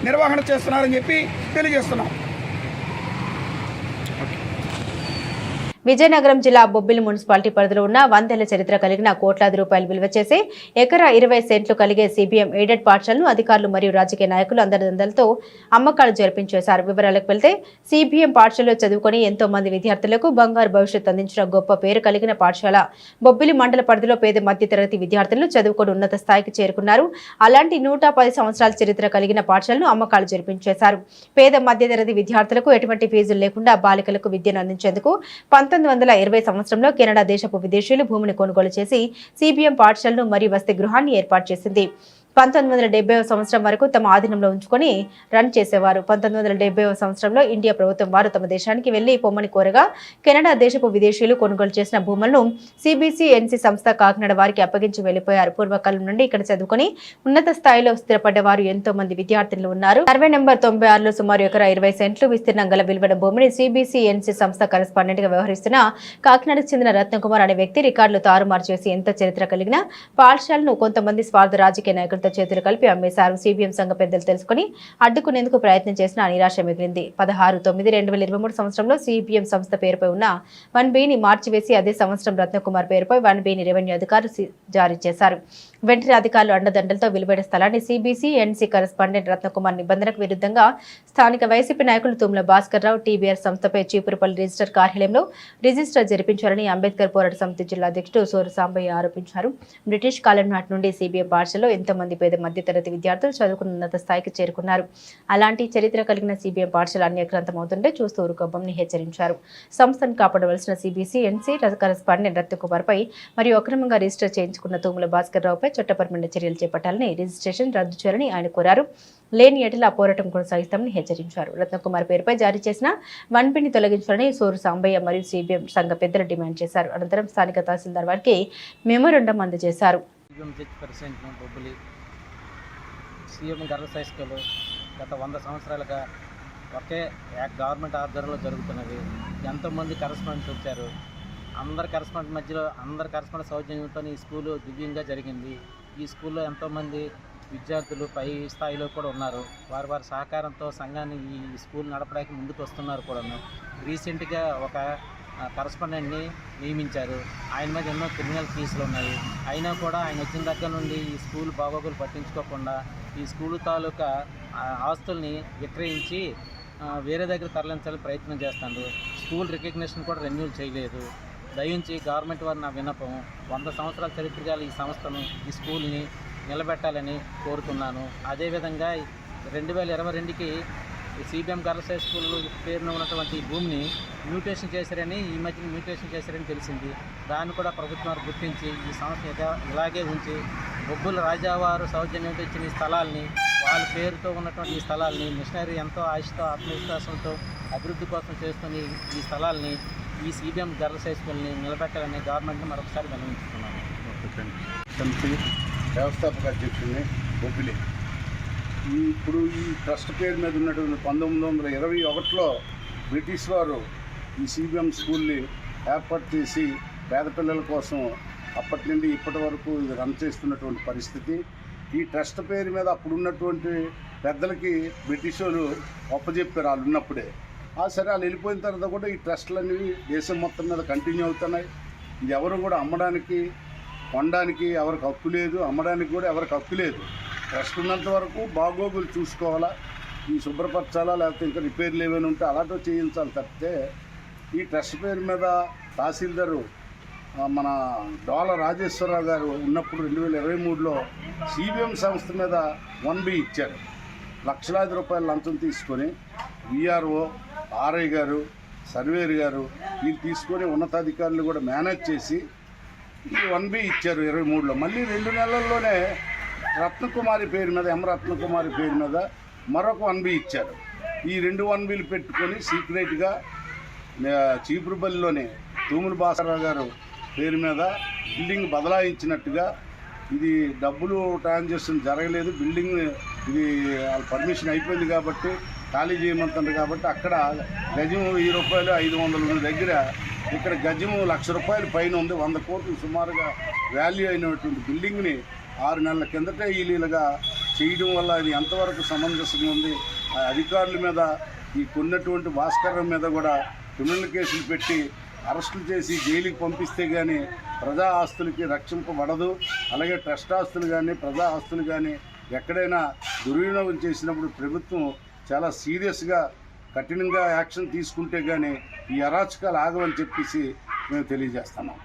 నిర్వహణ చేస్తున్నారని చెప్పి తెలియజేస్తున్నాం. విజయనగరం జిల్లా బొబ్బిలి మున్సిపాలిటీ పరిధిలో ఉన్న 100 ఏళ్ల చరిత్ర కలిగిన కోట్లాది రూపాయలు విలువ చేసే ఎకరా 20 సెంట్లు కలిగే సిబిఎం ఎయిడెడ్ పాఠశాలను అధికారులు మరియు రాజకీయ నాయకులు అందరితో అమ్మకాలు జరిపించేశారు. వివరాలకు వెళ్తే సిబిఎం పాఠశాలలో చదువుకొని ఎంతో మంది విద్యార్థులకు బంగారు భవిష్యత్తు అందించిన గొప్ప పేరు కలిగిన పాఠశాల బొబ్బిలి మండల పరిధిలో పేద మధ్యతరగతి విద్యార్థులు చదువుకొని ఉన్నత స్థాయికి చేరుకున్నారు. అలాంటి 110 సంవత్సరాల చరిత్ర కలిగిన పాఠశాలను అమ్మకాలు జరిపించేశారు. పేద మధ్యతరగతి విద్యార్థులకు ఎటువంటి ఫీజులు లేకుండా బాలికలకు విద్యను అందించేందుకు 1920 సంవత్సరంలో కెనడా దేశపు విదేశీయులు భూమిని కొనుగోలు చేసి సిబిఎం పాఠశాలను మరియు వసతి గృహాన్ని ఏర్పాటు చేసింది. 1970 సంవత్సరం వరకు తమ ఆధీనంలో ఉంచుకొని రన్ చేసేవారు. 1970 సంవత్సరంలో ఇండియా ప్రభుత్వం వారు తమ దేశానికి వెళ్లి పొమ్మని కోరగా కెనడా దేశపు విదేశీయులు కొనుగోలు చేసిన భూములను సిబిసిఎన్సి సంస్థ కాకినాడ వారికి అప్పగించి వెళ్లిపోయారు. పూర్వకాలం నుండి ఇక్కడ చదువుకొని ఉన్నత స్థాయిలో స్థిరపడ్డ వారు ఎంతో మంది విద్యార్థులు ఉన్నారు. సర్వే నెంబర్ 96లో సుమారు ఎకరా 20 సెంట్లు విస్తీర్ణం గల విలువైన భూమిని సిబిసిఎన్సి సంస్థ కరెస్పాండెంట్ గా వ్యవహరిస్తున్న కాకినాడకు చెందిన రత్నకుమార్ అనే వ్యక్తి రికార్డులు తారుమారు చేసి ఎంతో చరిత్ర కలిగిన పాఠశాలను కొంతమంది స్వార్థ రాజకీయ నాయకులతో చేతులు కలిపి అమ్మేశారు. సిబిఎం సంఘ పెద్దలు తెలుసుకుని అడ్డుకునేందుకు ప్రయత్నం చేసిన నిరాశ మిగిలింది. 16/9/2023 సంవత్సరంలో సిబిఎం సంస్థ పేరుపై ఉన్న 1బిని మార్చివేసి అదే సంవత్సరం రత్నకుమార్ పేరుపై 1బిని రెవెన్యూ అధికారులు జారీ చేశారు. వెంటనే అధికారులు అండదండలతో విలువైన స్థలాన్ని సిబిసిఎన్సి కరెస్పాండెంట్ రత్నకుమార్ నిబంధనకు విరుద్ధంగా స్థానిక వైసీపీ నాయకులు తుమ్మల భాస్కర్ రావు టీబీఆర్ సంస్థపై చీపురుపల్లి రిజిస్టర్ కార్యాలయంలో రిజిస్టర్ జరిపించారని అంబేద్కర్ పోరాట సమితి జిల్లా అధ్యక్షుడు సోరు సాంబయ్య ఆరోపించారు. బ్రిటిష్ కాలం నాటి నుండి సిబిఎం పాఠశాలలో ఎంతో మంది పేద మధ్యతరగతి విద్యార్థులు చదువుకున్న ఉన్నత స్థాయికి చేరుకున్నారు. అలాంటి చరిత్ర కలిగిన సిబిఎం పాఠశాల అన్యాక్రాంతమవుతుంటే చూస్తూ ఊరుకోబోమని హెచ్చరించారు. సంస్థను కాపాడవలసిన సిబిసిఎన్సి కరెస్పాండెంట్ రత్నకుమార్ పై మరియు అక్రమంగా రిజిస్టర్ చేయించుకున్న తుమ్మల భాస్కర్ రావుపై చట్టపరమైన చర్యలు చేపట్టాలని, రిజిస్ట్రేషన్ రద్దు చేయాలని ఆయన కోరారు. లేని ఏటలా పోరాటం కొనసాగిస్తామని హెచ్చరించారు. రత్నకుమార్ పేరుపై జారీ చేసిన 1బిని తొలగించాలని సోరు సాంబయ్య మరియు సిబిఎం సంఘ పెద్దలు డిమాండ్ చేశారు. అనంతరం స్థానిక తహసీల్దార్ వారికి మెమోరాండం అందజేశారు. సీఎం గర్ల్స్ హై స్కూల్ గత 100 సంవత్సరాలుగా ఒకే గవర్నమెంట్ ఆధ్వర్యంలో జరుగుతున్నది. ఎంతోమంది కరెస్పాండెంట్స్ వచ్చారు. అందరి కరెస్పాండెంట్ సౌజన్యంతో ఈ స్కూలు దివ్యంగా జరిగింది. ఈ స్కూల్లో ఎంతోమంది విద్యార్థులు పై స్థాయిలో కూడా ఉన్నారు. వారి సహకారంతో సంఘాన్ని ఈ స్కూల్ నడపడానికి ముందుకు వస్తున్నారు కూడాను. రీసెంట్గా ఒక కరెస్పాండెంట్ని నియమించారు. ఆయన మీద ఎన్నో క్రిమినల్ కేసులు ఉన్నాయి. అయినా కూడా ఆయన వచ్చిన దగ్గర నుండి ఈ స్కూల్ బాగోగులు పట్టించుకోకుండా ఈ స్కూల్ తాలూకా ఆస్తుల్ని విక్రయించి వేరే దగ్గర తరలించాలని ప్రయత్నం చేస్తాడు. స్కూల్ రికగ్నిషన్ కూడా రెన్యూల్ చేయలేదు. దయించి గవర్నమెంట్ వారు నా విన్నపం 100 సంవత్సరాల చరిత్ర గల ఈ సంస్థను, ఈ స్కూల్ని నిలబెట్టాలని కోరుతున్నాను. అదేవిధంగా 2022కి సిబిఎం గర్ల్స్ హై స్కూల్ పేరున ఉన్నటువంటి భూమిని మ్యూటేషన్ చేశారని తెలిసింది. దాన్ని కూడా ప్రభుత్వం గుర్తించి ఈ సంస్థ ఇలాగే ఉంచి బొబ్బుల రాజావారు సౌజన్యంతో ఇచ్చిన ఈ స్థలాల్ని, వాళ్ళ పేరుతో ఉన్నటువంటి ఈ స్థలాల్ని మిషనరీ ఎంతో ఆశతో ఆత్మవిశ్వాసంతో అభివృద్ధి కోసం చేస్తున్న ఈ స్థలాల్ని, ఈ సిబిఎం గర్ల్స్ హై స్కూల్ని నిలబెట్టాలని గవర్నమెంట్ని మరొకసారి విన్నవించుకున్నాను. వ్యవస్థాపక అధ్యక్షుడిని బొబ్బిలి. ఇప్పుడు ఈ ట్రస్ట్ పేరు మీద ఉన్నటువంటి 1921లో బ్రిటిష్ వారు ఈ సిబిఎం స్కూల్ని ఏర్పాటు చేసి పేద పిల్లల కోసం అప్పటి నుండి ఇప్పటి వరకు ఇది రన్ చేస్తున్నటువంటి పరిస్థితి. ఈ ట్రస్ట్ పేరు మీద అప్పుడున్నటువంటి పెద్దలకి బ్రిటిష్ వాళ్ళు ఒప్పజెప్పారు వాళ్ళు ఉన్నప్పుడే. సరే వాళ్ళు వెళ్ళిపోయిన తర్వాత కూడా ఈ ట్రస్టులు అనేవి దేశం మొత్తం మీద కంటిన్యూ అవుతున్నాయి. ఇది ఎవరు కూడా అమ్మడానికి, కొనడానికి ఎవరికి హక్కు లేదు, అమ్మడానికి కూడా ఎవరికి హక్కు లేదు. ట్రస్ట్ ఉన్నంత వరకు బాగోగులు చూసుకోవాలా, ఈ శుభ్రపరచాలా, లేకపోతే ఇంకా రిపేర్లు ఏమైనా ఉంటే అలాంటివి చేయించాలి తప్పితే ఈ ట్రస్ట్ పేరు మీద తహసీల్దారు మన డోల రాజేశ్వరరావు గారు ఉన్నప్పుడు 2023లో సిబిఎం సంస్థ మీద 1B ఇచ్చారు. లక్షలాది రూపాయల లంచం తీసుకొని విఆర్ఓ, ఆర్ఐ గారు, సర్వేర్ గారు వీళ్ళు తీసుకొని ఉన్నతాధికారులు కూడా మేనేజ్ చేసి ఈ 1B ఇచ్చారు 23లో. మళ్ళీ 2 నెలల్లోనే రత్నకుమారి పేరు మీద, రత్నకుమారి పేరు మీద మరొక 1B ఇచ్చారు. ఈ 2 1Bలు పెట్టుకొని సీక్రెట్గా చీపురుపల్లిలోనే తూముల భాస్కరరావు గారు పేరు మీద బిల్డింగ్ బదలాయించినట్టుగా, ఇది డబ్బులు ట్రాన్సాక్షన్ జరగలేదు, బిల్డింగ్ ఇది వాళ్ళ పర్మిషన్ అయిపోయింది కాబట్టి ఖాళీ చేయమంటుంది కాబట్టి అక్కడ గజం 1000 రూపాయలు 500 దగ్గర ఇక్కడ గజము ₹1,00,000 పైన ఉంది. 100 కోట్లు సుమారుగా వాల్యూ అయినటువంటి బిల్డింగ్ని 6 నెలల కిందటే ఈలీలుగా చేయడం వల్ల అది ఎంతవరకు సమంజసంగా ఉంది? ఆ అధికారుల మీద ఈ కొన్నటువంటి భాస్కర్ మీద కూడా క్రిమినల్ కేసులు పెట్టి అరెస్టులు చేసి జైలుకి పంపిస్తే కానీ ప్రజా ఆస్తులకి రక్షింపబడదు. అలాగే ట్రస్ట్ ఆస్తులు కానీ ప్రజా ఆస్తులు కానీ ఎక్కడైనా దుర్వినియోగం చేసినప్పుడు ప్రభుత్వం చాలా సీరియస్గా కఠినంగా యాక్షన్ తీసుకుంటే కానీ ఈ అరాచకాలు ఆగవని చెప్పేసి మేము తెలియజేస్తున్నాం.